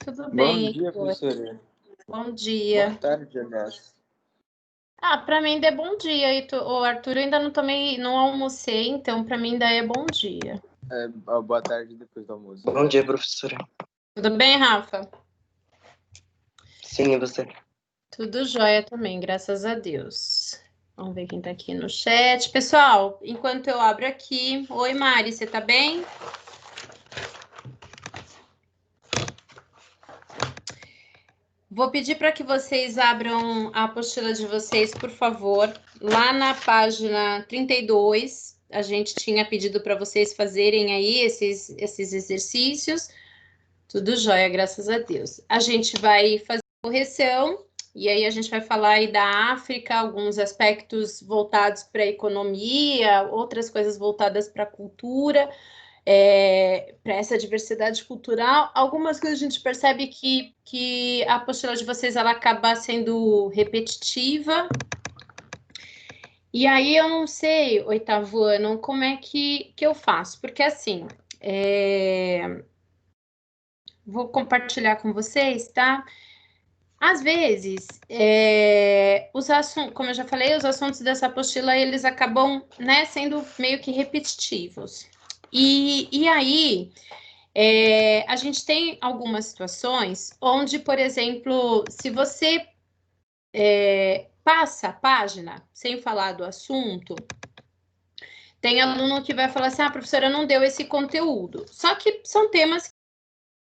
Tudo Bom bem, dia, Heitor? professora. Bom dia. Boa tarde, aliás. Para mim ainda é bom dia, Heitor. O Arthur, eu ainda não tomei, não almocei, então para mim ainda é bom dia. Boa tarde depois do almoço. Bom dia, professora. Tudo bem, Rafa? Sim, e você? Tudo jóia também, graças a Deus. Vamos ver quem tá aqui no chat. Pessoal, enquanto eu abro aqui... Oi, Mari, você tá bem? Vou pedir para que vocês abram a apostila de vocês, por favor. Lá na página 32, a gente tinha pedido para vocês fazerem aí esses exercícios. Tudo jóia, graças a Deus. A gente vai fazer correção, e aí a gente vai falar aí da África, alguns aspectos voltados para a economia, outras coisas voltadas para a cultura, para essa diversidade cultural. Algumas coisas a gente percebe que a apostila de vocês ela acaba sendo repetitiva. E aí eu não sei, oitavo ano, como é que eu faço, porque assim, vou compartilhar com vocês, tá? Às vezes, os assuntos, como eu já falei, os assuntos dessa apostila, eles acabam, né, sendo meio que repetitivos. E aí, a gente tem algumas situações onde, por exemplo, se você passa a página sem falar do assunto, tem aluno que vai falar assim, a professora não deu esse conteúdo. Só que são temas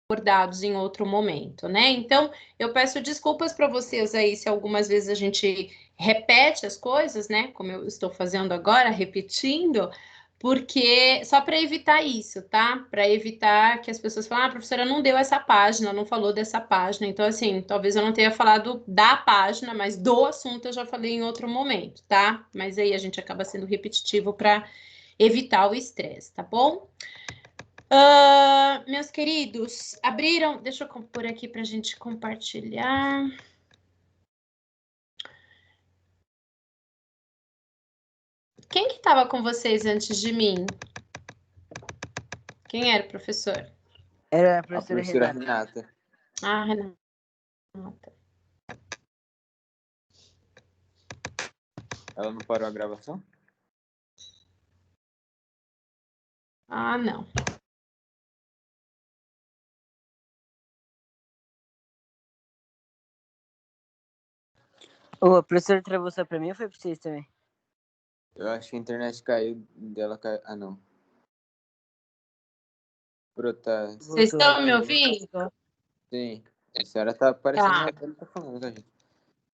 abordados em outro momento, né? Então, eu peço desculpas para vocês aí se algumas vezes a gente repete as coisas, né? Como eu estou fazendo agora, repetindo, porque só para evitar isso, tá? Para evitar que as pessoas falem, a professora não deu essa página, não falou dessa página. Então, assim, talvez eu não tenha falado da página, mas do assunto eu já falei em outro momento, tá? Mas aí a gente acaba sendo repetitivo para evitar o estresse, tá bom? Meus queridos, abriram... Deixa eu pôr aqui para a gente compartilhar. Quem que estava com vocês antes de mim? Quem era o professor? Era a A professora professora Renata. Renata. Ah, Renata. Ela não parou a gravação? Ah, não. Ô, a professora travou só pra mim ou foi pra vocês também? Eu acho que a internet caiu dela. Ah, não. Tá. Vocês estão me ouvindo? Sim. A senhora tá parecendo Tá. uma velha tá falando com a gente.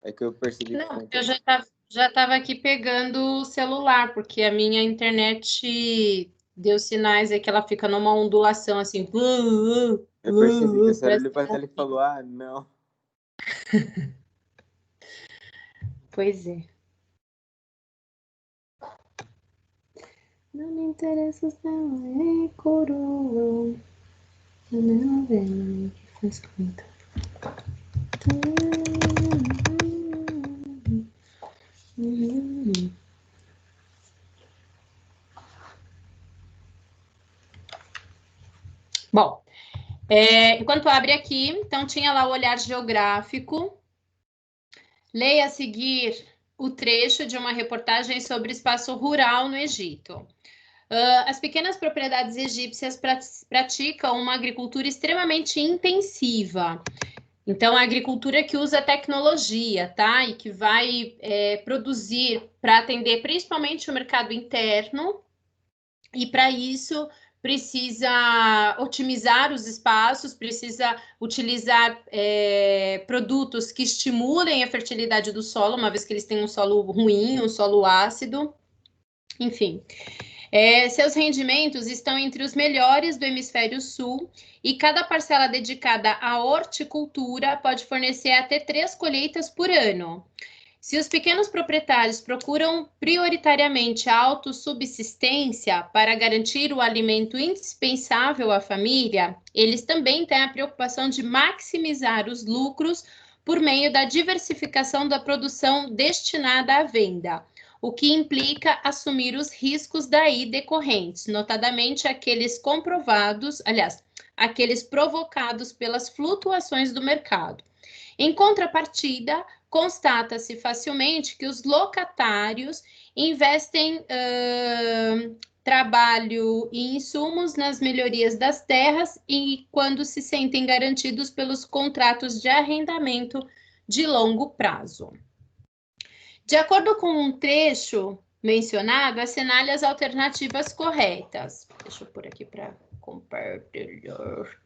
É que eu percebi que Não, eu já estava aqui pegando o celular, porque a minha internet deu sinais aí que ela fica numa ondulação assim. Eu percebi que a senhora Parece olhou pra tela e falou, ah, não. Pois é. Não me interessa se ela é coroa. Não é velha que faz conta. Bom, enquanto abre aqui, então tinha lá o olhar geográfico. Leia a seguir o trecho de uma reportagem sobre espaço rural no Egito. As pequenas propriedades egípcias praticam uma agricultura extremamente intensiva. Então, a agricultura que usa tecnologia, tá? E que vai produzir para atender principalmente o mercado interno. E para isso precisa otimizar os espaços, precisa utilizar produtos que estimulem a fertilidade do solo, uma vez que eles têm um solo ruim, um solo ácido. Enfim, seus rendimentos estão entre os melhores do hemisfério sul e cada parcela dedicada à horticultura pode fornecer até 3 colheitas por ano. Se os pequenos proprietários procuram prioritariamente a autossubsistência para garantir o alimento indispensável à família, eles também têm a preocupação de maximizar os lucros por meio da diversificação da produção destinada à venda, o que implica assumir os riscos daí decorrentes, notadamente aqueles comprovados, aliás, aqueles provocados pelas flutuações do mercado. Em contrapartida, constata-se facilmente que os locatários investem trabalho e insumos nas melhorias das terras e quando se sentem garantidos pelos contratos de arrendamento de longo prazo. De acordo com um trecho mencionado, assinale as alternativas corretas. Deixa eu pôr aqui para compartilhar.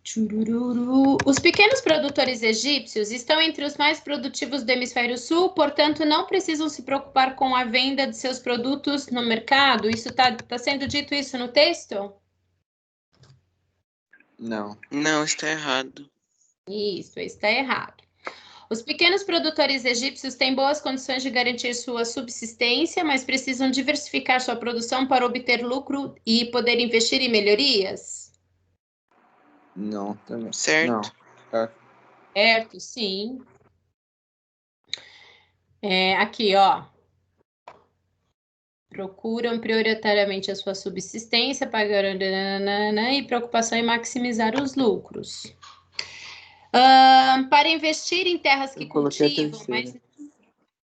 Churururu. Os pequenos produtores egípcios estão entre os mais produtivos do hemisfério sul, portanto, não precisam se preocupar com a venda de seus produtos no mercado. Isso tá sendo dito isso no texto? Não. Não, está errado. Isso está errado. Os pequenos produtores egípcios têm boas condições de garantir sua subsistência, mas precisam diversificar sua produção para obter lucro e poder investir em melhorias? Não, também. Certo. Não. Certo, sim. Aqui, ó. Procuram prioritariamente a sua subsistência, pagando e preocupação em maximizar os lucros. Para investir em terras que cultivam,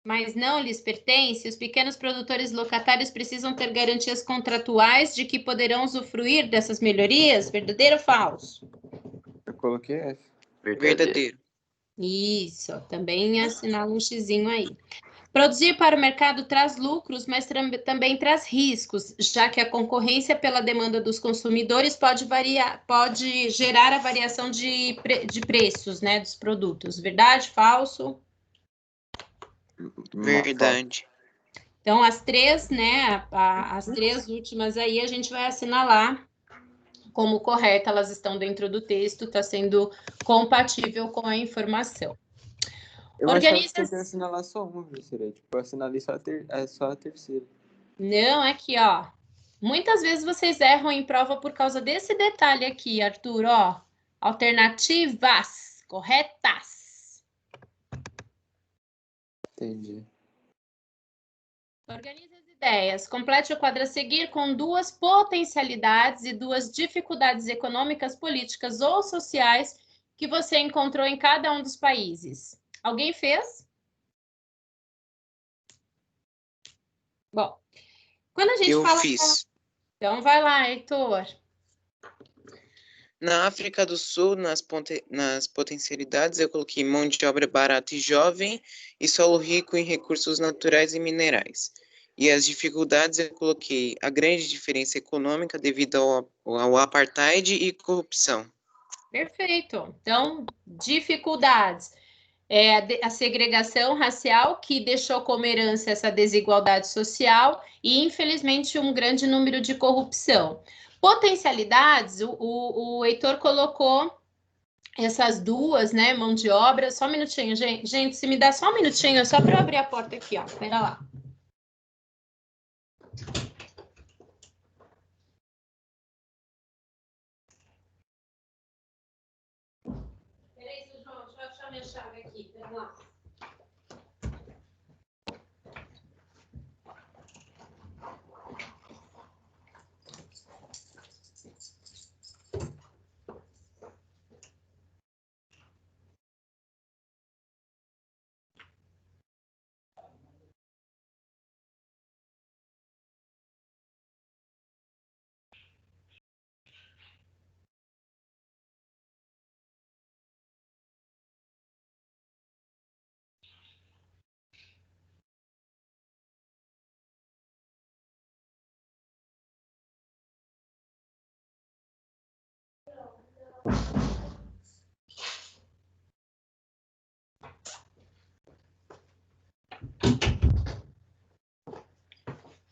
mas não lhes pertence, os pequenos produtores locatários precisam ter garantias contratuais de que poderão usufruir dessas melhorias? Verdadeiro ou falso? Eu coloquei F. Verdadeiro. Isso, também assinala um xizinho aí. Produzir para o mercado traz lucros, mas também traz riscos, já que a concorrência pela demanda dos consumidores pode gerar a variação de preços, né, dos produtos. Verdade, falso? Verdade. Então, as três, né, as três últimas aí, a gente vai assinalar como correta, elas estão dentro do texto, está sendo compatível com a informação. Eu achava que você ia assinalar só uma, professora. Tipo, eu assinalei só a terceira. Não, aqui, ó. Muitas vezes vocês erram em prova por causa desse detalhe aqui, Arthur, ó. Alternativas corretas. Entendi. Organize as ideias. Complete o quadro a seguir com duas potencialidades e duas dificuldades econômicas, políticas ou sociais que você encontrou em cada um dos países. Alguém fez? Bom, quando a gente Eu fala... fiz. Então, vai lá, Heitor. Na África do Sul, nas potencialidades, eu coloquei mão de obra barata e jovem e solo rico em recursos naturais e minerais. E as dificuldades, eu coloquei a grande diferença econômica devido ao apartheid e corrupção. Perfeito. Então, dificuldades. A segregação racial, que deixou como herança essa desigualdade social e, infelizmente, um grande número de corrupção. Potencialidades, o Heitor colocou essas duas, né, mão de obra. Só um minutinho, gente. Gente, se me dá só um minutinho, só para eu abrir a porta aqui, ó. Espera lá. Peraí, João, deixa eu achar minha chave aqui. Espera lá.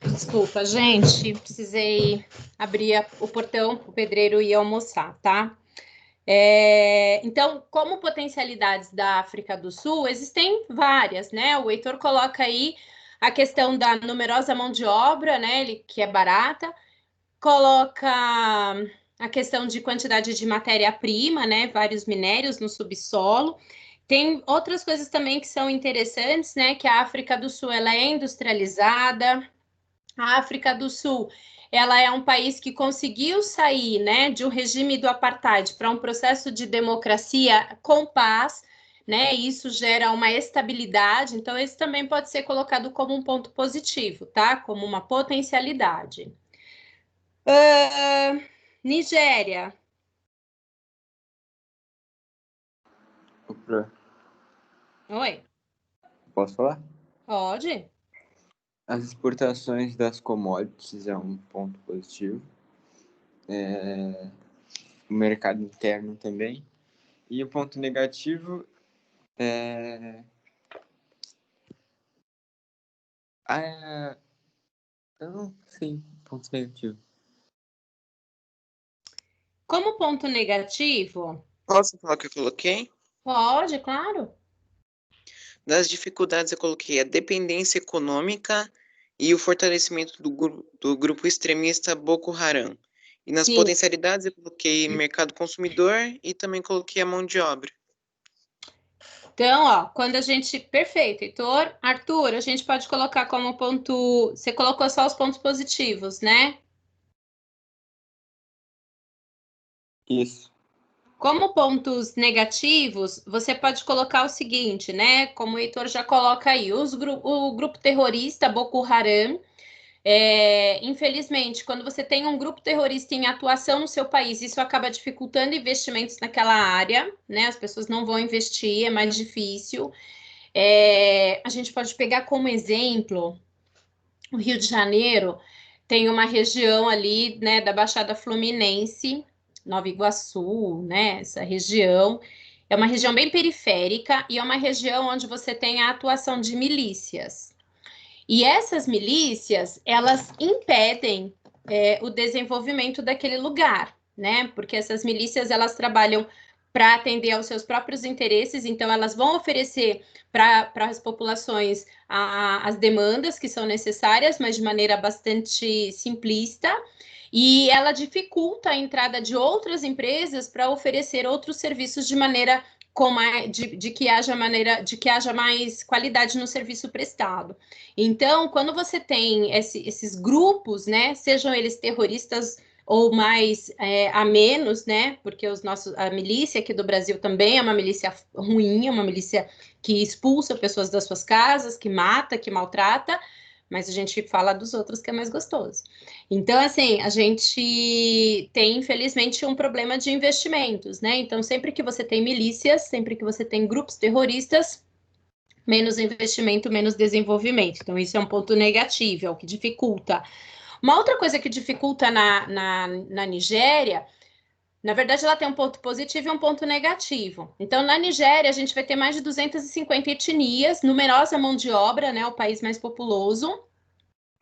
Desculpa, gente, precisei abrir o portão para o pedreiro ir almoçar, tá? Então, como potencialidades da África do Sul, existem várias, né? O Heitor coloca aí a questão da numerosa mão de obra, né? Que é barata, coloca a questão de quantidade de matéria-prima, né? Vários minérios no subsolo. Tem outras coisas também que são interessantes, né? Que a África do Sul ela é industrializada. A África do Sul ela é um país que conseguiu sair, né, de um regime do apartheid para um processo de democracia com paz, né? E isso gera uma estabilidade. Então, esse também pode ser colocado como um ponto positivo, tá? Como uma potencialidade. Nigéria. Opa, Oi, posso falar? pode? As exportações das commodities é um ponto positivo. O mercado interno também. E o ponto negativo é... eu não sei, ponto negativo. Como ponto negativo, Posso falar o que eu coloquei? pode, claro. Das dificuldades, eu coloquei a dependência econômica e o fortalecimento do grupo extremista Boko Haram. E nas Sim. potencialidades, eu coloquei mercado consumidor e também coloquei a mão de obra. Então, ó, quando a gente. Perfeito, Heitor. Arthur, a gente pode colocar como ponto. Você colocou só os pontos positivos, né? Isso. Como pontos negativos, você pode colocar o seguinte, né? Como o Heitor já coloca aí, o grupo terrorista Boko Haram. Infelizmente, quando você tem um grupo terrorista em atuação no seu país, isso acaba dificultando investimentos naquela área, né? As pessoas não vão investir, é mais difícil. A gente pode pegar como exemplo o Rio de Janeiro, tem uma região ali, né, da Baixada Fluminense, Nova Iguaçu, né? Essa região é uma região bem periférica e é uma região onde você tem a atuação de milícias. E essas milícias, elas impedem o desenvolvimento daquele lugar, né? Porque essas milícias, elas trabalham para atender aos seus próprios interesses, então elas vão oferecer para as populações as demandas que são necessárias, mas de maneira bastante simplista, e ela dificulta a entrada de outras empresas para oferecer outros serviços de maneira de que haja mais qualidade no serviço prestado. Então, quando você tem esses grupos, né, sejam eles terroristas ou mais a menos, né, porque a milícia aqui do Brasil também é uma milícia ruim, é uma milícia que expulsa pessoas das suas casas, que mata, que maltrata, mas a gente fala dos outros que é mais gostoso. Então, assim, a gente tem, infelizmente, um problema de investimentos, né? Então, sempre que você tem milícias, sempre que você tem grupos terroristas, menos investimento, menos desenvolvimento. Então, isso é um ponto negativo, é o que dificulta. Uma outra coisa que dificulta na Nigéria, na verdade, ela tem um ponto positivo e um ponto negativo. Então, na Nigéria, a gente vai ter mais de 250 etnias, numerosa mão de obra, né? O país mais populoso.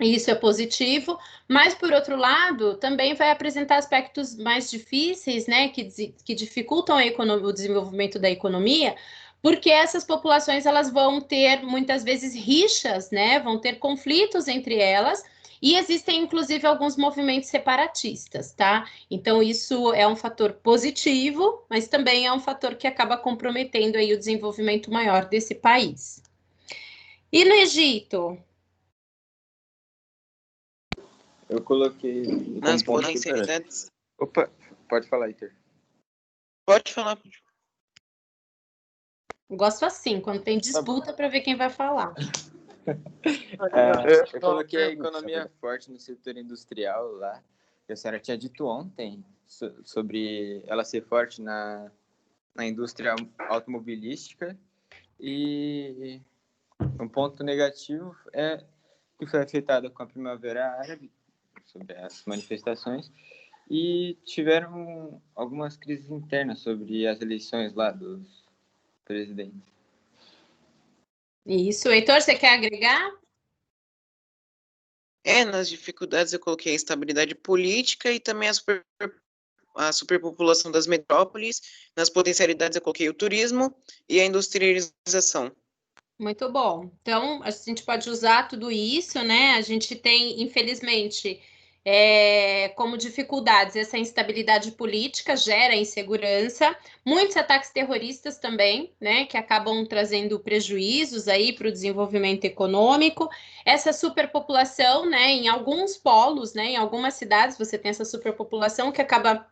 Isso é positivo, mas por outro lado, também vai apresentar aspectos mais difíceis, né, que dificultam o desenvolvimento da economia, porque essas populações elas vão ter muitas vezes rixas, né, vão ter conflitos entre elas, e existem inclusive alguns movimentos separatistas, tá? Então isso é um fator positivo, mas também é um fator que acaba comprometendo aí o desenvolvimento maior desse país. E no Egito? Eu coloquei Nas como ponto potencialidades... Opa, pode falar, Heitor. Pode falar. Gosto assim, quando tem disputa para ver quem vai falar. Eu coloquei a economia forte no setor industrial lá, que a senhora tinha dito ontem, sobre ela ser forte na indústria automobilística. E um ponto negativo é que foi afetada com a Primavera Árabe, sobre as manifestações, e tiveram algumas crises internas sobre as eleições lá dos presidentes. Isso, Heitor, você quer agregar? Nas dificuldades eu coloquei a instabilidade política e também a superpopulação das metrópoles. Nas potencialidades eu coloquei o turismo e a industrialização. Muito bom. Então, a gente pode usar tudo isso, né? A gente tem, infelizmente, como dificuldades, essa instabilidade política gera insegurança, muitos ataques terroristas também, né, que acabam trazendo prejuízos aí para o desenvolvimento econômico, essa superpopulação, né, em alguns polos, né, em algumas cidades você tem essa superpopulação que acaba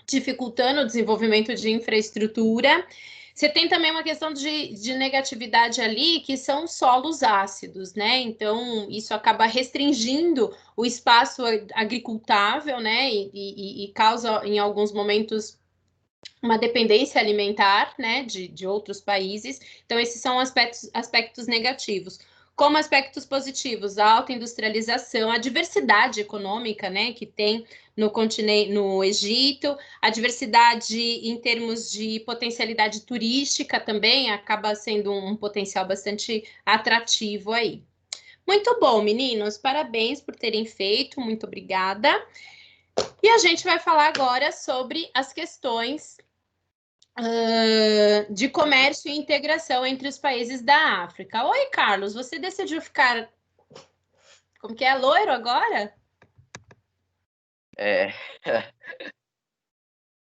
dificultando o desenvolvimento de infraestrutura. Você tem também uma questão de negatividade ali, que são solos ácidos, né? Então, isso acaba restringindo o espaço agricultável, né? E causa, em alguns momentos, uma dependência alimentar, né? De outros países. Então, esses são aspectos negativos. Como aspectos positivos, a alta industrialização, a diversidade econômica, né, que tem no continente, no Egito, a diversidade em termos de potencialidade turística também acaba sendo um potencial bastante atrativo aí. Muito bom, meninos, parabéns por terem feito, muito obrigada. E a gente vai falar agora sobre as questões de comércio e integração entre os países da África. Oi, Carlos, você decidiu ficar, como que é, loiro agora? É,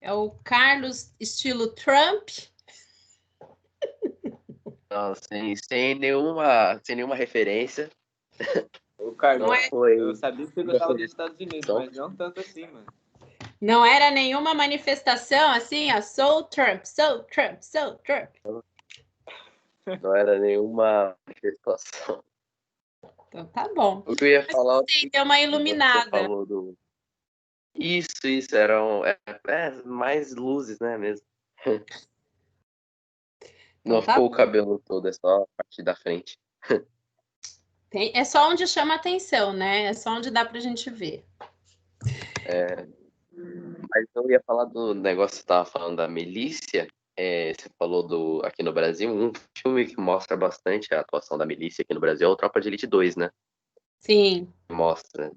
É o Carlos estilo Trump? não, sem nenhuma referência. O Carlos, Não é- eu sabia que você gostava dos Estados Unidos, Então, mas não tanto assim, mano. Não era nenhuma manifestação assim, ó, sou Trump, sou Trump, sou Trump. não era nenhuma manifestação. Então tá bom. O que eu ia falar Sim, deu uma você iluminada. falou do. Isso, eram mais luzes, né, mesmo. Não Então tá ficou o bom. cabelo todo, é só a parte da frente. É só onde chama atenção, né? É só onde dá pra gente ver. Mas eu ia falar do negócio que você estava falando da milícia. Você falou aqui no Brasil, um filme que mostra bastante a atuação da milícia aqui no Brasil é o Tropa de Elite 2, né? Sim. Mostra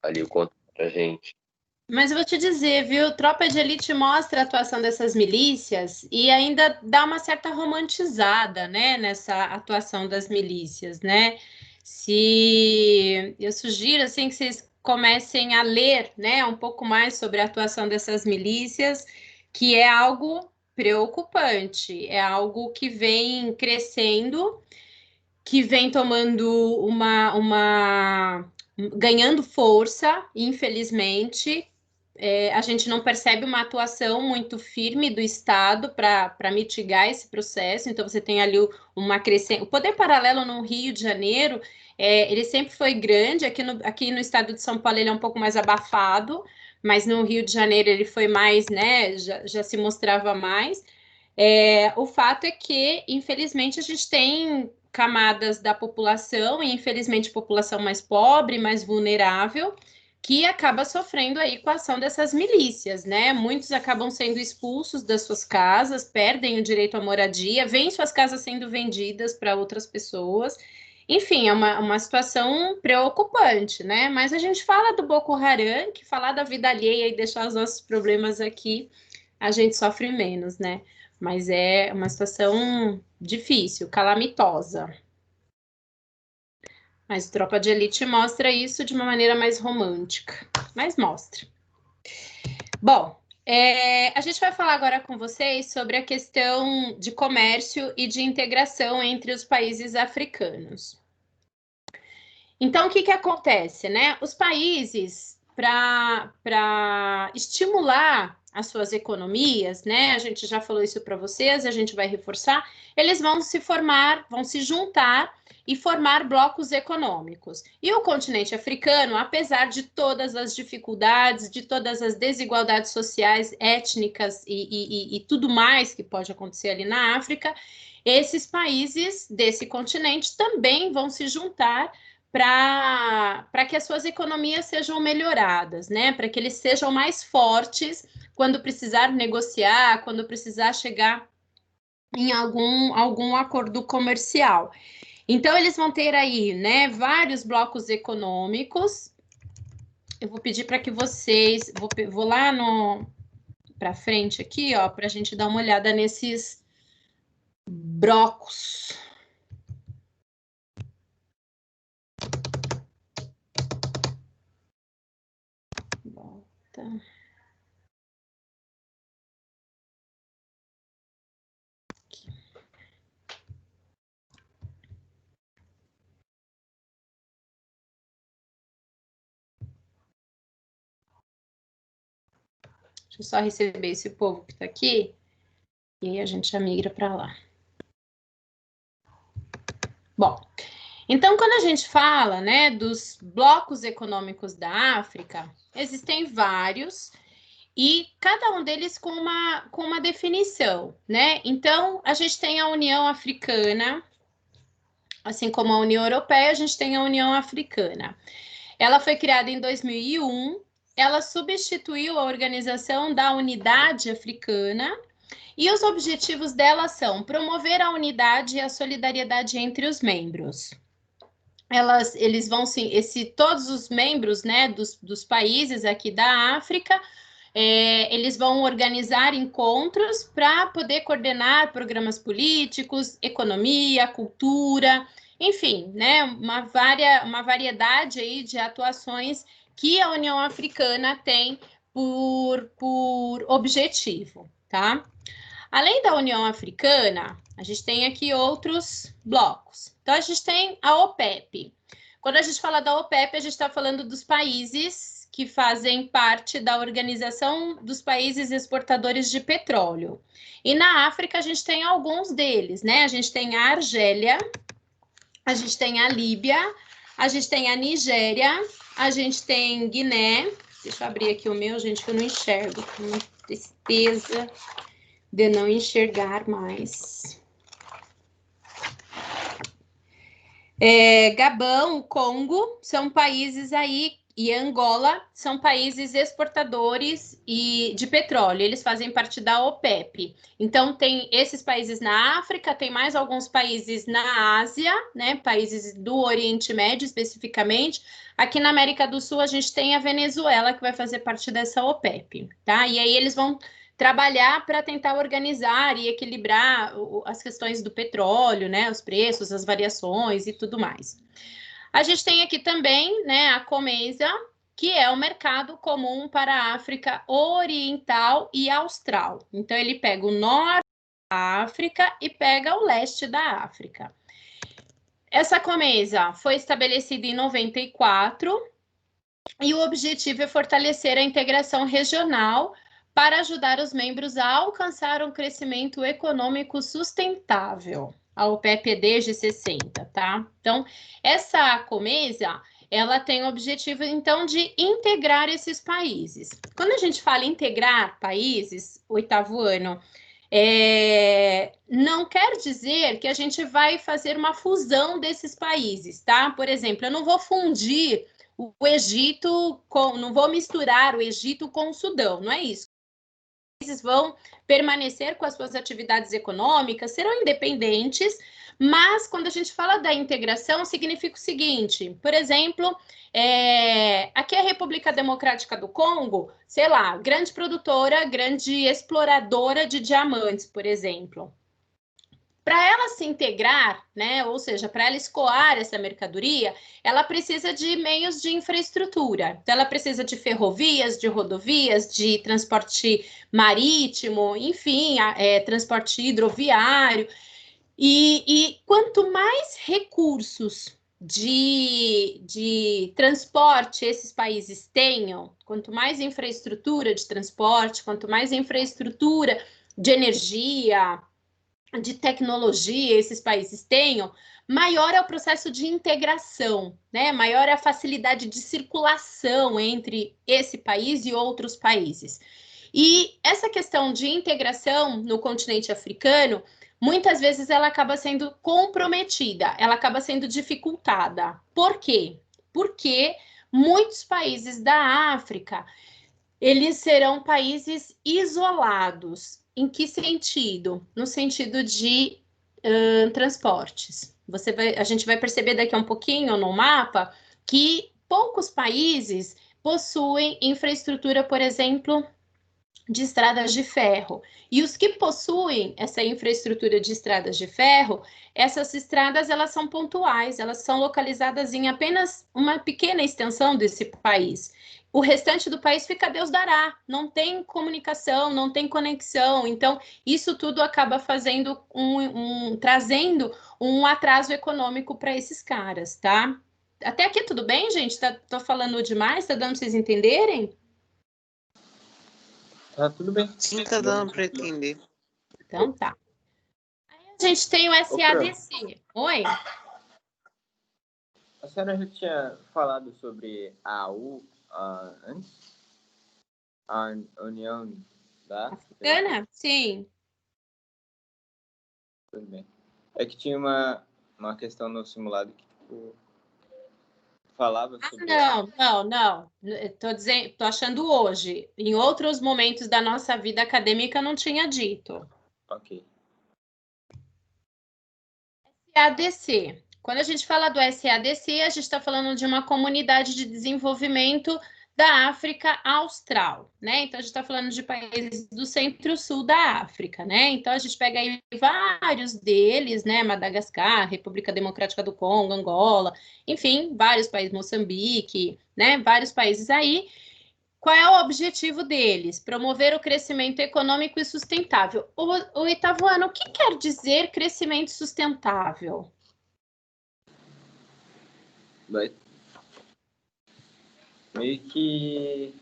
ali o quanto pra gente. Mas eu vou te dizer, viu? Tropa de Elite mostra a atuação dessas milícias e ainda dá uma certa romantizada, né, nessa atuação das milícias, né? Se eu sugiro assim que vocês comecem a ler, né, um pouco mais sobre a atuação dessas milícias, que é algo preocupante, é algo que vem crescendo, que vem tomando ganhando força, infelizmente. A gente não percebe uma atuação muito firme do Estado para mitigar esse processo, então você tem ali uma crescente. O poder paralelo no Rio de Janeiro, ele sempre foi grande, aqui no estado de São Paulo ele é um pouco mais abafado, mas no Rio de Janeiro ele foi mais, né, já se mostrava mais. O fato é que, infelizmente, a gente tem camadas da população, e infelizmente população mais pobre, mais vulnerável, que acaba sofrendo aí com a ação dessas milícias, né? Muitos acabam sendo expulsos das suas casas, perdem o direito à moradia, veem suas casas sendo vendidas para outras pessoas. Enfim, é uma situação preocupante, né? Mas a gente fala do Boko Haram, que falar da vida alheia e deixar os nossos problemas aqui, a gente sofre menos, né? Mas é uma situação difícil, calamitosa. Mas Tropa de Elite mostra isso de uma maneira mais romântica, mas mostra. Bom, a gente vai falar agora com vocês sobre a questão de comércio e de integração entre os países africanos. Então, o que acontece, né? Os países, para estimular as suas economias, né? A gente já falou isso para vocês, a gente vai reforçar, eles vão se formar, vão se juntar e formar blocos econômicos. E o continente africano, apesar de todas as dificuldades, de todas as desigualdades sociais, étnicas e tudo mais que pode acontecer ali na África, esses países desse continente também vão se juntar para que as suas economias sejam melhoradas, né? Para que eles sejam mais fortes quando precisar negociar, quando precisar chegar em algum acordo comercial. Então, eles vão ter aí, né, vários blocos econômicos. Eu vou pedir para que vocês, vou lá para frente aqui, ó, para a gente dar uma olhada nesses blocos. Tá. Deixa eu só receber esse povo que está aqui, e aí a gente já migra para lá. Bom, então quando a gente fala, né, dos blocos econômicos da África, existem vários, e cada um deles com uma definição, né? Então, a gente tem a União Africana, assim como a União Europeia, a gente tem a União Africana. Ela foi criada em 2001, ela substituiu a Organização da Unidade Africana, e os objetivos dela são promover a unidade e a solidariedade entre os membros. Eles vão, sim, todos os membros, né, dos países aqui da África, eles vão organizar encontros para poder coordenar programas políticos, economia, cultura, enfim, né, uma variedade aí de atuações que a União Africana tem por objetivo, tá? Além da União Africana, a gente tem aqui outros blocos. Então, a gente tem a OPEP. Quando a gente fala da OPEP, a gente está falando dos países que fazem parte da Organização dos Países Exportadores de Petróleo. E na África, a gente tem alguns deles, né? A gente tem a Argélia, a gente tem a Líbia, a gente tem a Nigéria, a gente tem Guiné. Deixa eu abrir aqui o meu, gente, que eu não enxergo. Uma tristeza de não enxergar mais. Gabão, Congo, são países aí, e Angola, são países exportadores de petróleo, eles fazem parte da OPEP. Então, tem esses países na África, tem mais alguns países na Ásia, né, países do Oriente Médio, especificamente. Aqui na América do Sul, a gente tem a Venezuela, que vai fazer parte dessa OPEP, tá? E aí, eles vão trabalhar para tentar organizar e equilibrar as questões do petróleo, né, os preços, as variações e tudo mais. A gente tem aqui também, né, a COMESA, que é o mercado comum para a África Oriental e Austral. Então, ele pega o norte da África e pega o leste da África. Essa COMESA foi estabelecida em 94 e o objetivo é fortalecer a integração regional para ajudar os membros a alcançar um crescimento econômico sustentável. A OPEP é desde 60, tá? Então, essa COMESA, ela tem o objetivo, então, de integrar esses países. Quando a gente fala integrar países, 8º ano, não quer dizer que a gente vai fazer uma fusão desses países, tá? Por exemplo, eu não vou fundir o Egito não vou misturar o Egito com o Sudão, não é isso. Os países vão permanecer com as suas atividades econômicas, serão independentes, mas quando a gente fala da integração, significa o seguinte, por exemplo, aqui é a República Democrática do Congo, sei lá, grande produtora, grande exploradora de diamantes, por exemplo. Para ela se integrar, né, ou seja, para ela escoar essa mercadoria, ela precisa de meios de infraestrutura. Então, ela precisa de ferrovias, de rodovias, de transporte marítimo, enfim, transporte hidroviário. E quanto mais recursos de transporte esses países tenham, quanto mais infraestrutura de transporte, quanto mais infraestrutura de energia, de tecnologia esses países tenham, maior é o processo de integração, né? Maior é a facilidade de circulação entre esse país e outros países. E essa questão de integração no continente africano, muitas vezes ela acaba sendo comprometida, ela acaba sendo dificultada. Por quê? Porque muitos países da África, eles serão países isolados. Em que sentido? No sentido de transportes. A gente vai perceber daqui a um pouquinho no mapa que poucos países possuem infraestrutura, por exemplo, de estradas de ferro. E os que possuem essa infraestrutura de estradas de ferro, essas estradas elas são pontuais, elas são localizadas em apenas uma pequena extensão desse país. O restante do país fica a Deus dará, não tem comunicação, não tem conexão. Então, isso tudo acaba fazendo trazendo um atraso econômico para esses caras, tá? Até aqui tudo bem, gente? Tô falando demais? Tá dando para vocês entenderem? Tá tudo bem. Sim, tá dando para entender. Então tá. Aí a gente tem o SADC. Oi? A senhora já tinha falado sobre a AU antes? A União da Africana? Sim. Tudo bem. É que tinha uma questão no simulado que tipo, falava sobre... Não. Tô achando hoje. Em outros momentos da nossa vida acadêmica não tinha dito. Ok. SADC. Quando a gente fala do SADC, a gente está falando de uma comunidade de desenvolvimento da África Austral, né? Então, a gente está falando de países do centro-sul da África, né? Então, a gente pega aí vários deles, né? Madagascar, República Democrática do Congo, Angola, enfim, vários países, Moçambique, né? Vários países aí. Qual é o objetivo deles? Promover o crescimento econômico e sustentável. O oitavo ano, o que quer dizer crescimento sustentável? Meio que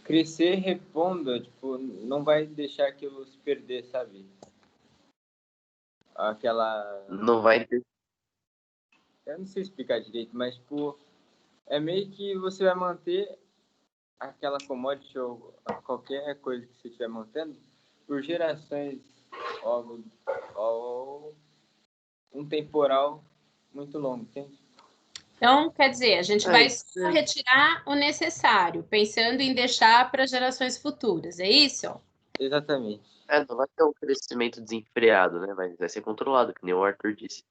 crescer repondo, tipo, não vai deixar aquilo se perder, sabe? Aquela... Não vai ter. Eu não sei explicar direito, mas, tipo, é meio que você vai manter aquela commodity ou qualquer coisa que você estiver mantendo por gerações ou um temporal muito longo, entende? Então, quer dizer, a gente vai só retirar o necessário, pensando em deixar para gerações futuras, é isso? Exatamente. Não vai ter um crescimento desenfreado, né? Vai ser controlado, que nem o Arthur disse.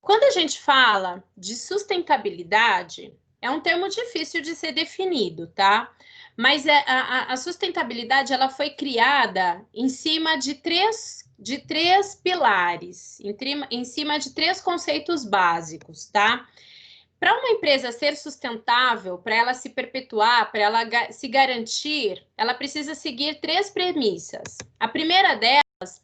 Quando a gente fala de sustentabilidade, é um termo difícil de ser definido, tá? Mas a sustentabilidade ela foi criada em cima de três pilares, em cima de três conceitos básicos, tá? Para uma empresa ser sustentável, para ela se perpetuar, para ela se garantir, ela precisa seguir três premissas. A primeira delas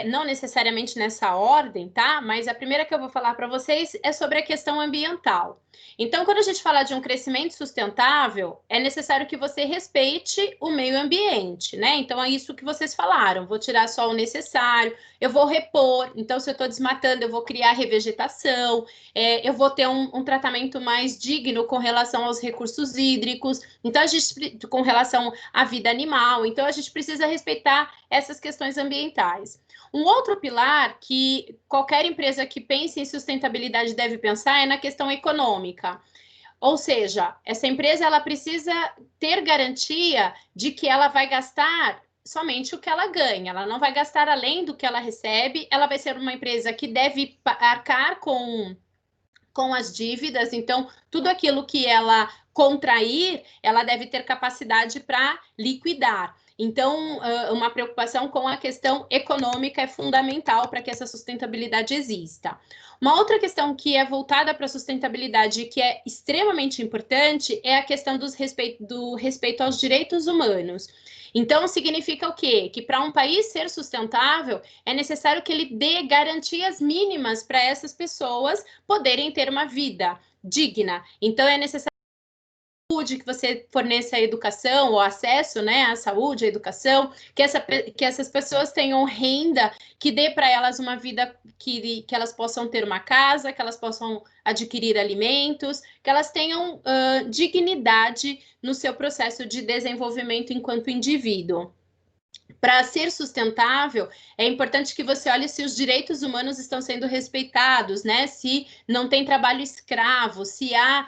não necessariamente nessa ordem, tá? Mas a primeira que eu vou falar para vocês é sobre a questão ambiental. Então, quando a gente fala de um crescimento sustentável, é necessário que você respeite o meio ambiente, né? Então, é isso que vocês falaram. Vou tirar só o necessário, eu vou repor. Então, se eu estou desmatando, eu vou criar revegetação, eu vou ter um tratamento mais digno com relação aos recursos hídricos. Então, a gente, com relação à vida animal. Então, a gente precisa respeitar essas questões ambientais. Um outro pilar que qualquer empresa que pense em sustentabilidade deve pensar é na questão econômica. Ou seja, essa empresa ela precisa ter garantia de que ela vai gastar somente o que ela ganha, ela não vai gastar além do que ela recebe, ela vai ser uma empresa que deve arcar com as dívidas, então tudo aquilo que ela contrair, ela deve ter capacidade para liquidar. Então, uma preocupação com a questão econômica é fundamental para que essa sustentabilidade exista. Uma outra questão que é voltada para a sustentabilidade, que é extremamente importante, é a questão do respeito aos direitos humanos. Então, significa o quê? Que para um país ser sustentável, é necessário que ele dê garantias mínimas para essas pessoas poderem ter uma vida digna. Então, é necessário que você forneça a educação, o acesso, né, à saúde, à educação, que essas pessoas tenham renda, que dê para elas uma vida que elas possam ter uma casa, que elas possam adquirir alimentos, que elas tenham dignidade no seu processo de desenvolvimento enquanto indivíduo. para ser sustentável, é importante que você olhe se os direitos humanos estão sendo respeitados, né? Se não tem trabalho escravo, se há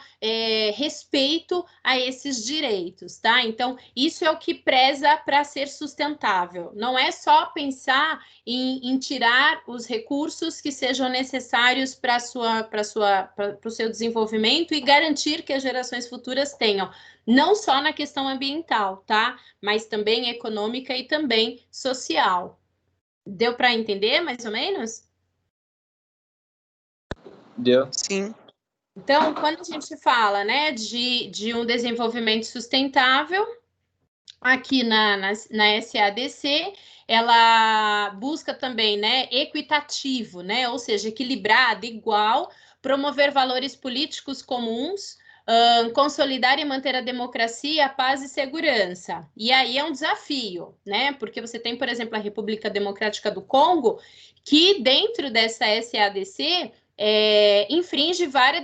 respeito a esses direitos, tá? Então, isso é o que preza para ser sustentável. Não é só pensar em tirar os recursos que sejam necessários para o seu desenvolvimento e garantir que as gerações futuras tenham, não só na questão ambiental, tá? Mas também econômica e também social. Deu para entender, mais ou menos? Deu. Sim. Então, quando a gente fala, né, de um desenvolvimento sustentável, aqui na SADC, ela busca também, né, equitativo, né, ou seja, equilibrado, igual, promover valores políticos comuns, consolidar e manter a democracia, a paz e segurança. E aí é um desafio, né? Porque você tem, por exemplo, a República Democrática do Congo, que dentro dessa SADC infringe várias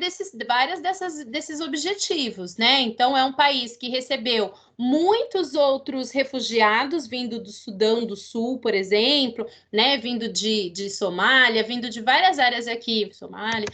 desses objetivos, né? Então, é um país que recebeu muitos outros refugiados vindo do Sudão do Sul, por exemplo, né? Vindo de Somália, vindo de várias áreas aqui, Somália,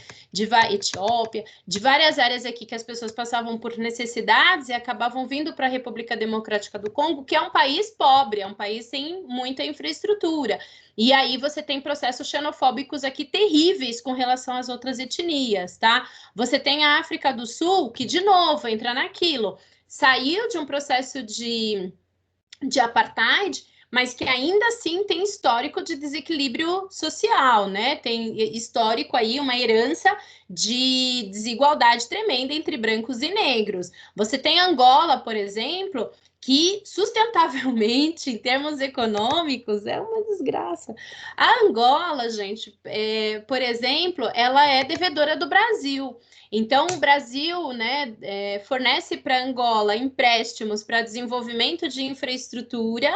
Etiópia, de várias áreas aqui que as pessoas passavam por necessidades e acabavam vindo para a República Democrática do Congo, que é um país pobre, é um país sem muita infraestrutura. E aí você tem processos xenofóbicos aqui terríveis com relação às outras etnias, tá? Você tem a África do Sul, que, de novo, entra naquilo, saiu de um processo de apartheid, mas que ainda assim tem histórico de desequilíbrio social, né? Tem histórico aí, uma herança de desigualdade tremenda entre brancos e negros. Você tem Angola, por exemplo, que sustentavelmente, em termos econômicos, é uma desgraça. A Angola, gente, por exemplo, ela é devedora do Brasil. Então, o Brasil, né, fornece para Angola empréstimos para desenvolvimento de infraestrutura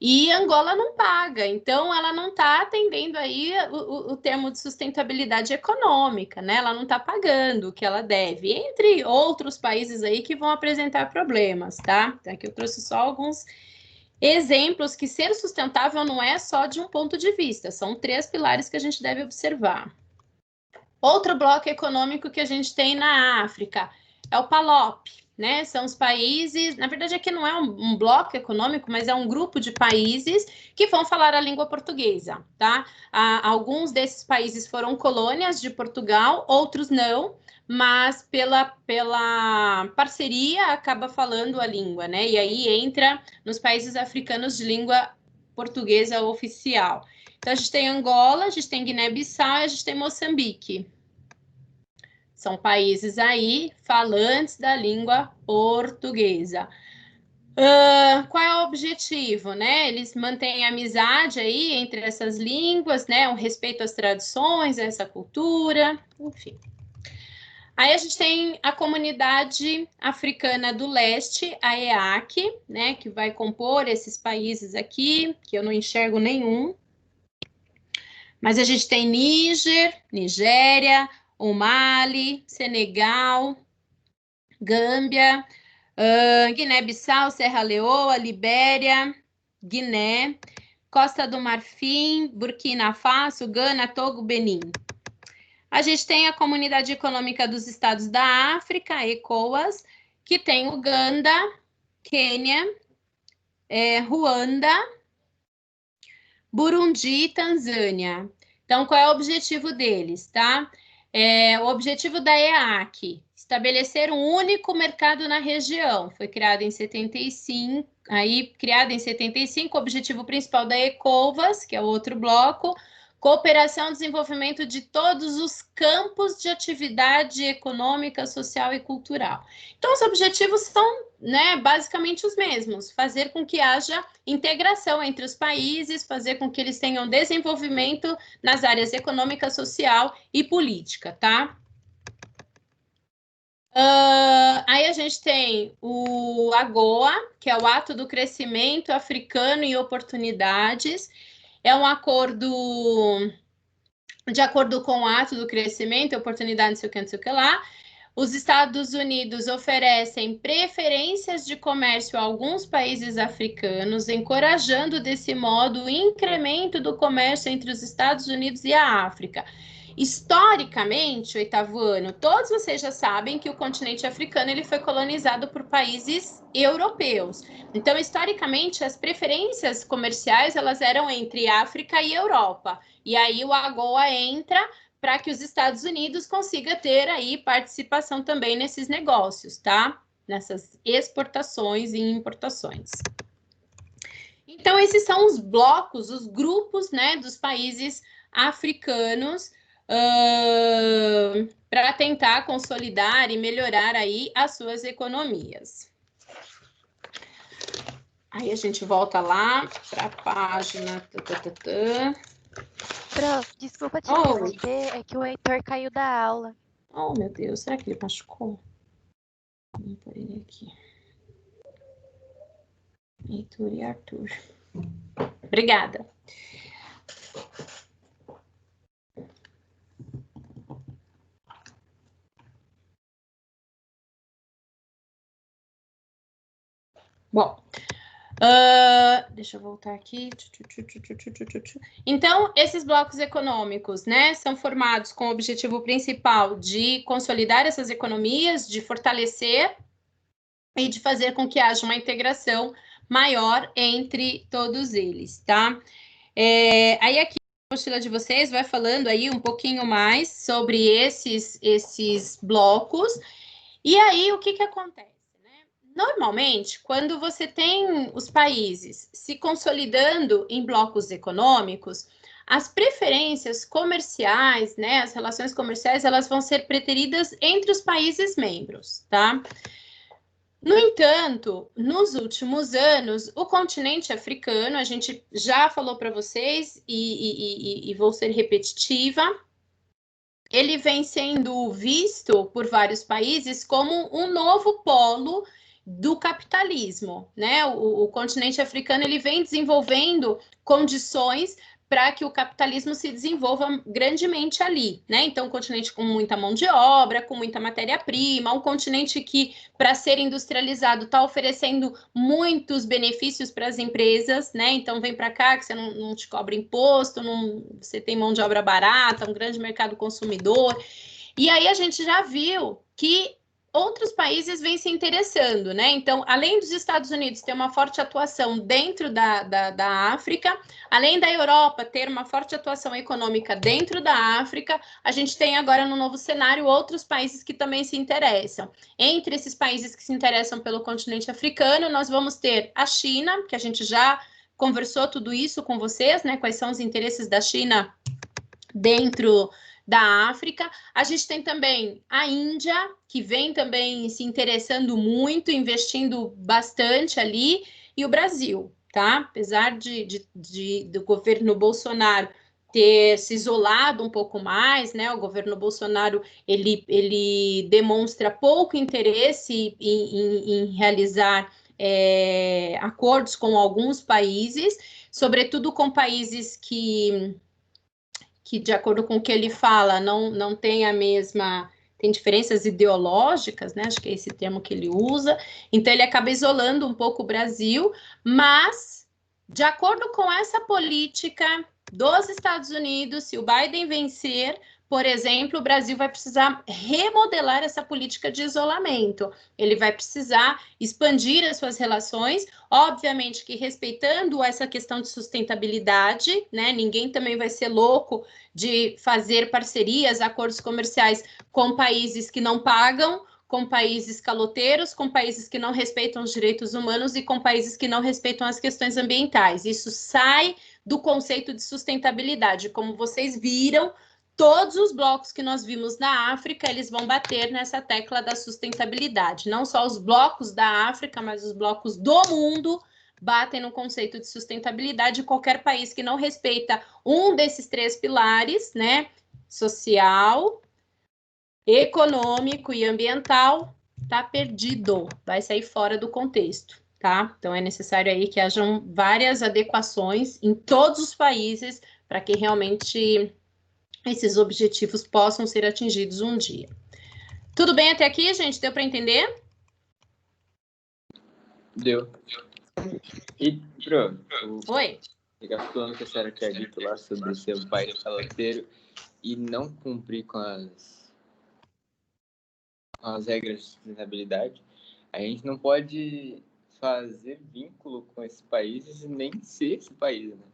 e Angola não paga. Então, ela não está atendendo aí o termo de sustentabilidade econômica, né? Ela não está pagando o que ela deve, entre outros países aí que vão apresentar problemas, tá? Então, aqui eu trouxe só alguns exemplos que ser sustentável não é só de um ponto de vista, são 3 pilares que a gente deve observar. Outro bloco econômico que a gente tem na África é o PALOP, né? São os países, na verdade aqui não é um bloco econômico, mas é um grupo de países que vão falar a língua portuguesa, tá? Alguns desses países foram colônias de Portugal, outros não, mas pela parceria acaba falando a língua, né? E aí entra nos países africanos de língua portuguesa oficial. Então, a gente tem Angola, a gente tem Guiné-Bissau e a gente tem Moçambique. São países aí falantes da língua portuguesa. Qual é o objetivo, né? Eles mantêm amizade aí entre essas línguas, né? Um respeito às tradições, a essa cultura, enfim. Aí a gente tem a Comunidade Africana do Leste, a EAC, né? Que vai compor esses países aqui, que eu não enxergo nenhum. Mas a gente tem Níger, Nigéria, o Mali, Senegal, Gâmbia, Guiné-Bissau, Serra Leoa, Libéria, Guiné, Costa do Marfim, Burkina Faso, Gana, Togo, Benin. A gente tem a Comunidade Econômica dos Estados da África, a ECOWAS, que tem Uganda, Quênia, Ruanda, Burundi e Tanzânia. Então, qual é o objetivo deles, tá? O objetivo da EAC, estabelecer um único mercado na região. Foi criado em 75, o objetivo principal da ECOWAS, que é o outro bloco, cooperação e desenvolvimento de todos os campos de atividade econômica, social e cultural. Então, os objetivos são, né, basicamente os mesmos: fazer com que haja integração entre os países, fazer com que eles tenham desenvolvimento nas áreas econômica, social e política, tá? Aí a gente tem o AGOA, que é o Ato do Crescimento Africano e Oportunidades. É um acordo de acordo com o Ato do Crescimento e Oportunidade, não sei o que lá. Os Estados Unidos oferecem preferências de comércio a alguns países africanos, encorajando desse modo o incremento do comércio entre os Estados Unidos e a África. Historicamente, oitavo ano, todos vocês já sabem que o continente africano ele foi colonizado por países europeus. Então, historicamente, as preferências comerciais elas eram entre África e Europa. E aí o AGOA entra para que os Estados Unidos consiga ter aí participação também nesses negócios, tá? Nessas exportações e importações. Então, esses são os blocos, os grupos, né, dos países africanos para tentar consolidar e melhorar aí as suas economias. Aí a gente volta lá para a página... Prof, desculpa te interromper, é que o Heitor caiu da aula. Oh, meu Deus, será que ele machucou? Vamos pôr ele aqui. Heitor e Arthur. Obrigada. Bom, deixa eu voltar aqui. Então, esses blocos econômicos, né, são formados com o objetivo principal de consolidar essas economias, de fortalecer e de fazer com que haja uma integração maior entre todos eles, tá? Aí aqui a apostila de vocês vai falando aí um pouquinho mais sobre esses blocos. E aí, o que acontece? Normalmente, quando você tem os países se consolidando em blocos econômicos, as preferências comerciais, né, as relações comerciais, elas vão ser preteridas entre os países membros, tá? No entanto, nos últimos anos, o continente africano, a gente já falou para vocês e vou ser repetitiva, ele vem sendo visto por vários países como um novo polo do capitalismo, né? O continente africano ele vem desenvolvendo condições para que o capitalismo se desenvolva grandemente ali, né? Então, um continente com muita mão de obra, com muita matéria-prima, um continente que, para ser industrializado, está oferecendo muitos benefícios para as empresas, né? Então, vem para cá que você não te cobra imposto, você tem mão de obra barata, um grande mercado consumidor. E aí a gente já viu que outros países vêm se interessando, né? Então, além dos Estados Unidos ter uma forte atuação dentro da África, além da Europa ter uma forte atuação econômica dentro da África, a gente tem agora no novo cenário outros países que também se interessam. Entre esses países que se interessam pelo continente africano, nós vamos ter a China, que a gente já conversou tudo isso com vocês, né? Quais são os interesses da China dentro da África. A gente tem também a Índia, que vem também se interessando muito, investindo bastante ali, e o Brasil, tá? Apesar do governo Bolsonaro ter se isolado um pouco mais, né? O governo Bolsonaro, ele demonstra pouco interesse em realizar acordos com alguns países, sobretudo com países que de acordo com o que ele fala, não tem a mesma... Tem diferenças ideológicas, né? Acho que é esse termo que ele usa. Então, ele acaba isolando um pouco o Brasil, mas, de acordo com essa política dos Estados Unidos, se o Biden vencer, por exemplo, o Brasil vai precisar remodelar essa política de isolamento. Ele vai precisar expandir as suas relações, obviamente que respeitando essa questão de sustentabilidade, né? Ninguém também vai ser louco de fazer parcerias, acordos comerciais com países que não pagam, com países caloteiros, com países que não respeitam os direitos humanos e com países que não respeitam as questões ambientais. Isso sai do conceito de sustentabilidade. Como vocês viram, todos os blocos que nós vimos na África, eles vão bater nessa tecla da sustentabilidade. Não só os blocos da África, mas os blocos do mundo batem no conceito de sustentabilidade. Qualquer país que não respeita um desses três pilares, né, social, econômico e ambiental, tá perdido, vai sair fora do contexto, tá? Então, é necessário aí que hajam várias adequações em todos os países para que realmente esses objetivos possam ser atingidos um dia. Tudo bem até aqui, gente? Deu para entender? Deu. E, Pro, Oi. recapitulando o que a senhora tinha dito lá sobre ser um país caloteiro e não cumprir com as regras de sustentabilidade, a gente não pode fazer vínculo com esses países e nem ser esse país, né?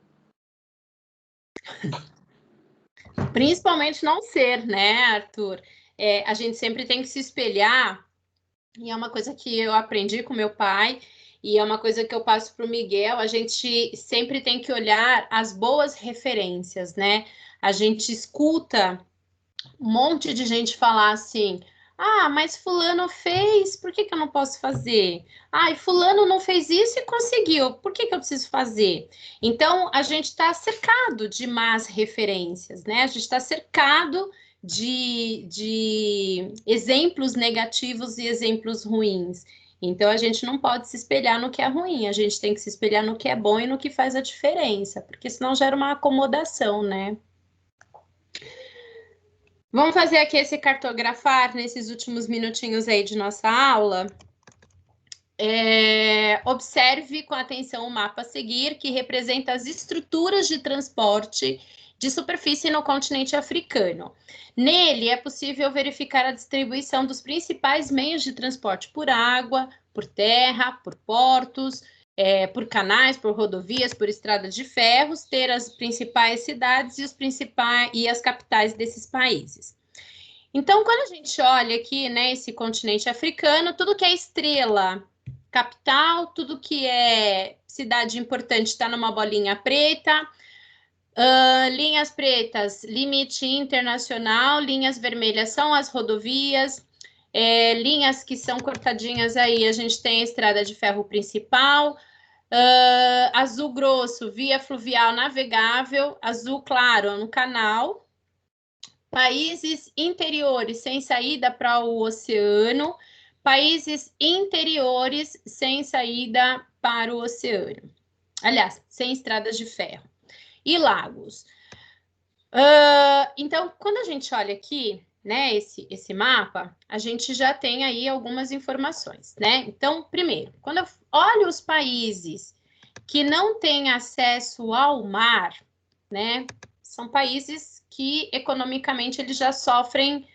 Principalmente não ser, né, Arthur? A gente sempre tem que se espelhar, e é uma coisa que eu aprendi com meu pai, e é uma coisa que eu passo para o Miguel, a gente sempre tem que olhar as boas referências, né? A gente escuta um monte de gente falar assim: ah, mas fulano fez, por que eu não posso fazer? Ah, e fulano não fez isso e conseguiu, por que eu preciso fazer? Então, a gente está cercado de más referências, né? A gente está cercado de exemplos negativos e exemplos ruins. Então, a gente não pode se espelhar no que é ruim, a gente tem que se espelhar no que é bom e no que faz a diferença, porque senão gera uma acomodação, né? Vamos fazer aqui esse cartografar nesses últimos minutinhos aí de nossa aula. Observe com atenção o mapa a seguir, que representa as estruturas de transporte de superfície no continente africano. Nele é possível verificar a distribuição dos principais meios de transporte por água, por terra, por portos, por canais, por rodovias, por estradas de ferros, ter as principais cidades e as capitais desses países. Então, quando a gente olha aqui, né, esse continente africano, tudo que é estrela, capital, tudo que é cidade importante está numa bolinha preta. Linhas pretas, limite internacional, linhas vermelhas são as rodovias, linhas que são cortadinhas aí, a gente tem a estrada de ferro principal, azul grosso, via fluvial navegável, azul claro, no canal, países interiores sem saída para o oceano, países interiores sem saída para o oceano. Aliás, sem estradas de ferro. E lagos. Então, quando a gente olha aqui, né, esse mapa, a gente já tem aí algumas informações, né? Então, primeiro, quando eu olho os países que não têm acesso ao mar, né, são países que economicamente eles já sofrem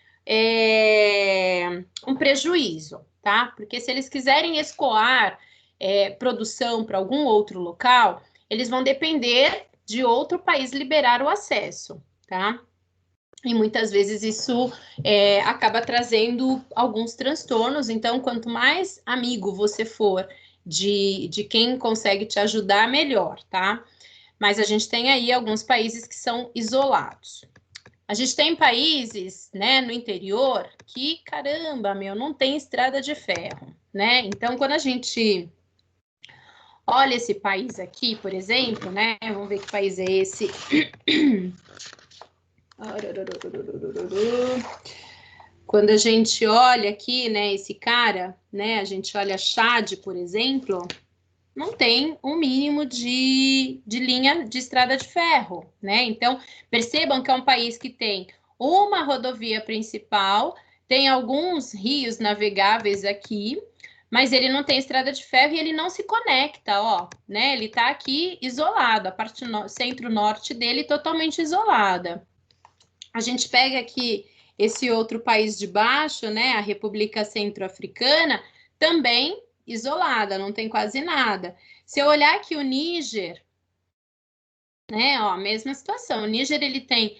um prejuízo, tá? Porque se eles quiserem escoar produção para algum outro local, eles vão depender de outro país liberar o acesso, tá? E muitas vezes isso acaba trazendo alguns transtornos. Então, quanto mais amigo você for de quem consegue te ajudar, melhor, tá? Mas a gente tem aí alguns países que são isolados. A gente tem países, né, no interior que, caramba, não tem estrada de ferro, né? Então, quando a gente olha esse país aqui, por exemplo, né? Vamos ver que país é esse. Quando a gente olha aqui, né, esse cara, né, a gente olha Chad, por exemplo, não tem um mínimo de linha de estrada de ferro, né? Então, percebam que é um país que tem uma rodovia principal, tem alguns rios navegáveis aqui, mas ele não tem estrada de ferro e ele não se conecta, ó, né? Ele tá aqui isolado, a parte centro-norte dele totalmente isolada. A gente pega aqui esse outro país de baixo, né? A República Centro-Africana, também isolada, não tem quase nada. Se eu olhar aqui o Níger, né, ó, a mesma situação. O Níger, ele tem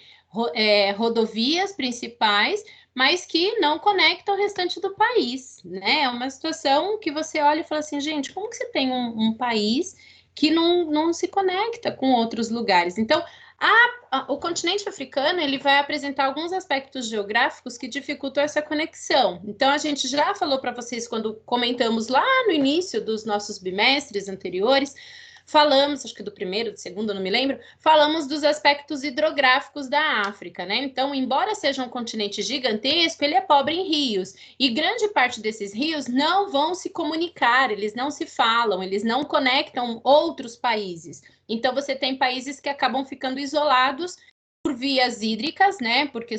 rodovias principais, mas que não conectam o restante do país, né? É uma situação que você olha e fala assim, gente, como que você tem um país que não se conecta com outros lugares? Então, o continente africano, ele vai apresentar alguns aspectos geográficos que dificultam essa conexão. Então, a gente já falou para vocês quando comentamos lá no início dos nossos bimestres anteriores, falamos, acho que do primeiro, do segundo, não me lembro, falamos dos aspectos hidrográficos da África, né? Então, embora seja um continente gigantesco, ele é pobre em rios, e grande parte desses rios não vão se comunicar, eles não se falam, eles não conectam outros países. Então, você tem países que acabam ficando isolados por vias hídricas, né? Porque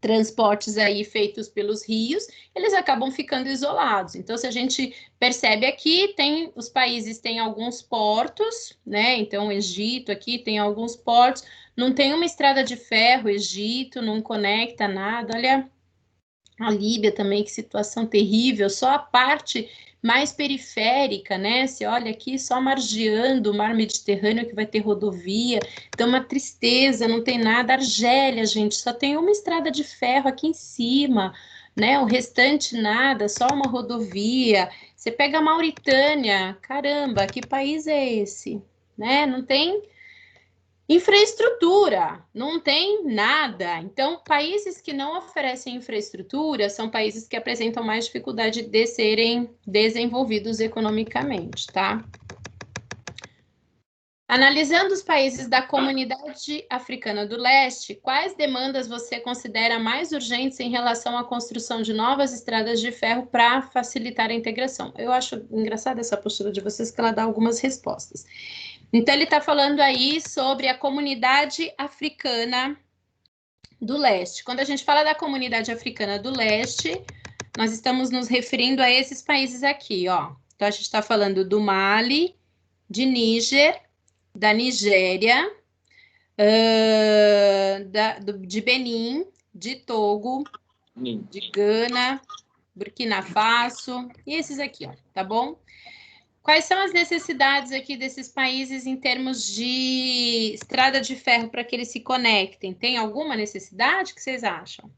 transportes aí feitos pelos rios, eles acabam ficando isolados. Então, se a gente percebe aqui, os países têm alguns portos, né? Então, o Egito aqui tem alguns portos, não tem uma estrada de ferro, Egito não conecta nada. Olha, a Líbia também, que situação terrível, só a parte mais periférica, né? Você olha aqui, só margeando o mar Mediterrâneo, que vai ter rodovia, então uma tristeza, não tem nada. Argélia, gente, só tem uma estrada de ferro aqui em cima, né? O restante nada, só uma rodovia. Você pega a Mauritânia, caramba, que país é esse? Né? Não tem infraestrutura, não tem nada. Então, países que não oferecem infraestrutura são países que apresentam mais dificuldade de serem desenvolvidos economicamente, tá? Analisando os países da Comunidade Africana do Leste, quais demandas você considera mais urgentes em relação à construção de novas estradas de ferro para facilitar a integração? Eu acho engraçada essa postura de vocês, que ela dá algumas respostas. Então, ele está falando aí sobre a Comunidade Africana do Leste. Quando a gente fala da Comunidade Africana do Leste, nós estamos nos referindo a esses países aqui, ó. Então, a gente está falando do Mali, de Níger, da Nigéria, de Benin, de Togo, de Gana, Burkina Faso, e esses aqui, ó, tá bom? Quais são as necessidades aqui desses países em termos de estrada de ferro para que eles se conectem? Tem alguma necessidade que vocês acham?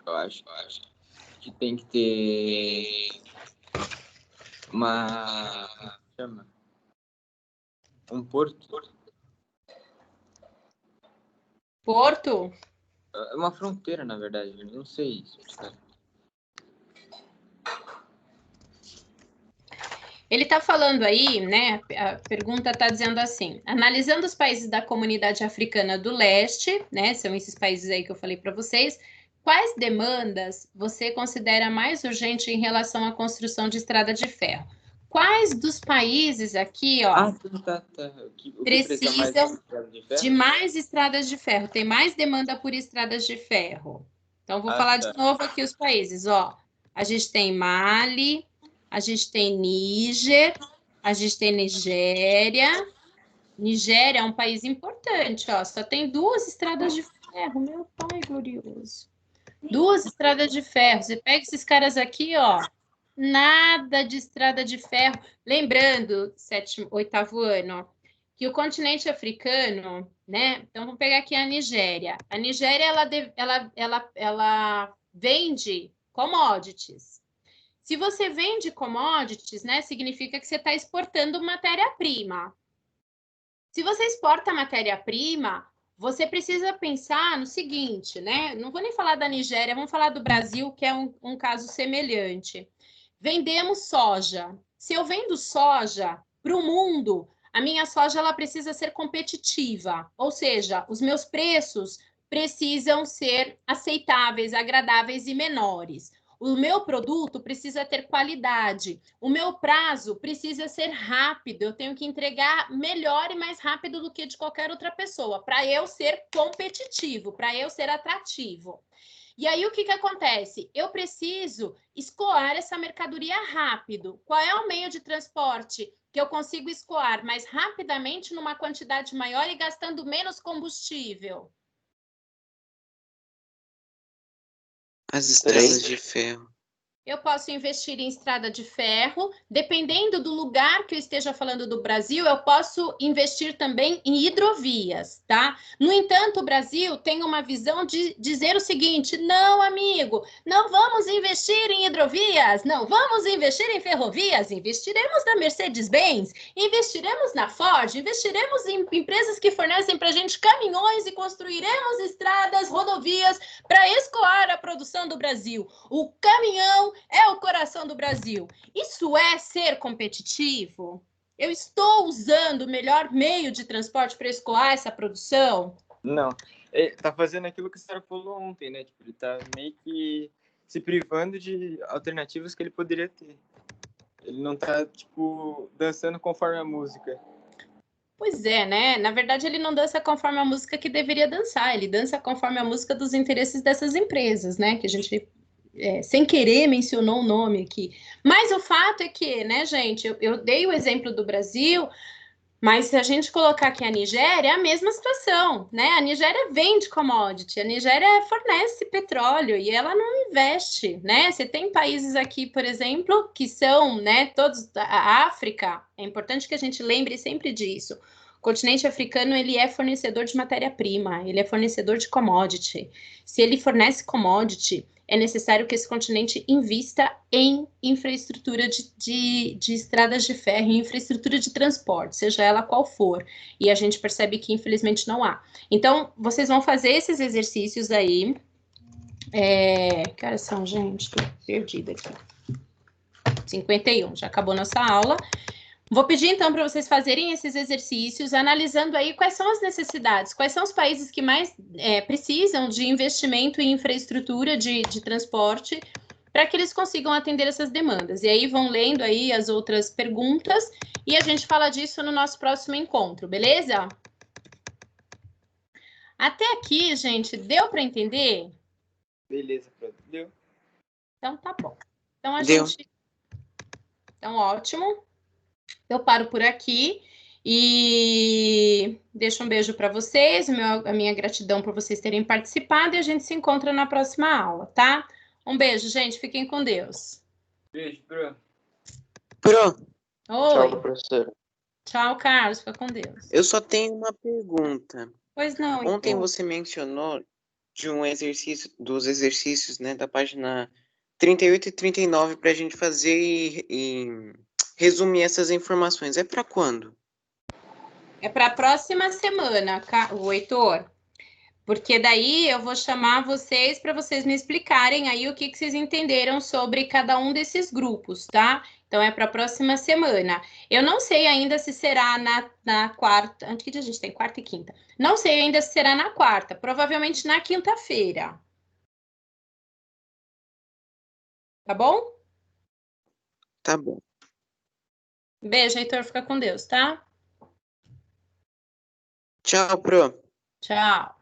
Eu acho que tem que ter um porto. Porto? É uma fronteira, na verdade, eu não sei isso. Ele está falando aí, né? A pergunta está dizendo assim: analisando os países da Comunidade Africana do Leste, né? São esses países aí que eu falei para vocês. Quais demandas você considera mais urgente em relação à construção de estrada de ferro? Quais dos países aqui, ó, precisam de mais estradas de ferro? Tem mais demanda por estradas de ferro. Então, vou falar de novo aqui os países, ó. A gente tem Mali, a gente tem Níger, a gente tem Nigéria. Nigéria é um país importante, ó. Só tem 2 estradas de ferro, meu pai glorioso. 2 estradas de ferro. Você pega esses caras aqui, ó. Nada de estrada de ferro. Lembrando, 7º, 8º ano, que o continente africano, né? Então, vamos pegar aqui a Nigéria. A Nigéria, ela vende commodities. Se você vende commodities, né, significa que você está exportando matéria-prima. Se você exporta matéria-prima, você precisa pensar no seguinte, né? Não vou nem falar da Nigéria, vamos falar do Brasil, que é um caso semelhante. Vendemos soja. Se eu vendo soja para o mundo, a minha soja ela precisa ser competitiva, ou seja, os meus preços precisam ser aceitáveis, agradáveis e menores. O meu produto precisa ter qualidade. O meu prazo precisa ser rápido. Eu tenho que entregar melhor e mais rápido do que de qualquer outra pessoa, para eu ser competitivo, para eu ser atrativo. E aí, o que acontece? Eu preciso escoar essa mercadoria rápido. Qual é o meio de transporte que eu consigo escoar mais rapidamente, numa quantidade maior e gastando menos combustível? As estradas de ferro. Eu posso investir em estrada de ferro. Dependendo do lugar que eu esteja falando do Brasil, eu posso investir também em hidrovias, tá? No entanto, o Brasil tem uma visão de dizer o seguinte: não, amigo, não vamos investir em hidrovias, não vamos investir em ferrovias, investiremos na Mercedes-Benz, investiremos na Ford, investiremos em empresas que fornecem para a gente caminhões e construiremos estradas, rodovias para escoar a produção do Brasil. O caminhão é o coração do Brasil. Isso é ser competitivo? Eu estou usando o melhor meio de transporte para escoar essa produção? Não. Ele tá fazendo aquilo que o senhor falou ontem, né? Tipo, ele tá meio que se privando de alternativas que ele poderia ter. Ele não tá, tipo, dançando conforme a música. Pois é, né? Na verdade, ele não dança conforme a música que deveria dançar, ele dança conforme a música dos interesses dessas empresas, né? Que a gente, sem querer, mencionou o nome aqui. Mas o fato é que, né, gente, eu dei o exemplo do Brasil, mas se a gente colocar aqui a Nigéria, é a mesma situação, né? A Nigéria vende commodity, a Nigéria fornece petróleo e ela não investe, né? Você tem países aqui, por exemplo, que são, né, todos a África, é importante que a gente lembre sempre disso. O continente africano, ele é fornecedor de matéria-prima, ele é fornecedor de commodity. Se ele fornece commodity, é necessário que esse continente invista em infraestrutura de estradas de ferro, em infraestrutura de transporte, seja ela qual for. E a gente percebe que, infelizmente, não há. Então, vocês vão fazer esses exercícios aí. Que horas são, gente? Tô perdida aqui. 51, já acabou nossa aula. Vou pedir, então, para vocês fazerem esses exercícios, analisando aí quais são as necessidades, quais são os países que mais precisam de investimento em infraestrutura de transporte, para que eles consigam atender essas demandas. E aí vão lendo aí as outras perguntas, e a gente fala disso no nosso próximo encontro, beleza? Até aqui, gente, deu para entender? Beleza, pronto. Deu. Então, tá bom. Então, a Deu. gente... Então, ótimo. Eu paro por aqui e deixo um beijo para vocês, a minha gratidão por vocês terem participado e a gente se encontra na próxima aula, tá? Um beijo, gente. Fiquem com Deus. Beijo, Bruno. Pro, Oi. Tchau, professora. Tchau, Carlos. Fica com Deus. eu só tenho uma pergunta. Pois não, Ontem então. você mencionou de um exercício, dos exercícios, né, da página 38 e 39 para a gente fazer e resumir essas informações. É para quando? É para a próxima semana, o Heitor. Porque daí eu vou chamar vocês para vocês me explicarem aí o que vocês entenderam sobre cada um desses grupos, tá? Então é para a próxima semana. Eu não sei ainda se será na quarta. Que dia a gente tem? Quarta e quinta. Não sei ainda se será na quarta, provavelmente na quinta-feira. Tá bom? Tá bom. Beijo, Heitor. Fica com Deus, tá? Tchau, Pro. Tchau.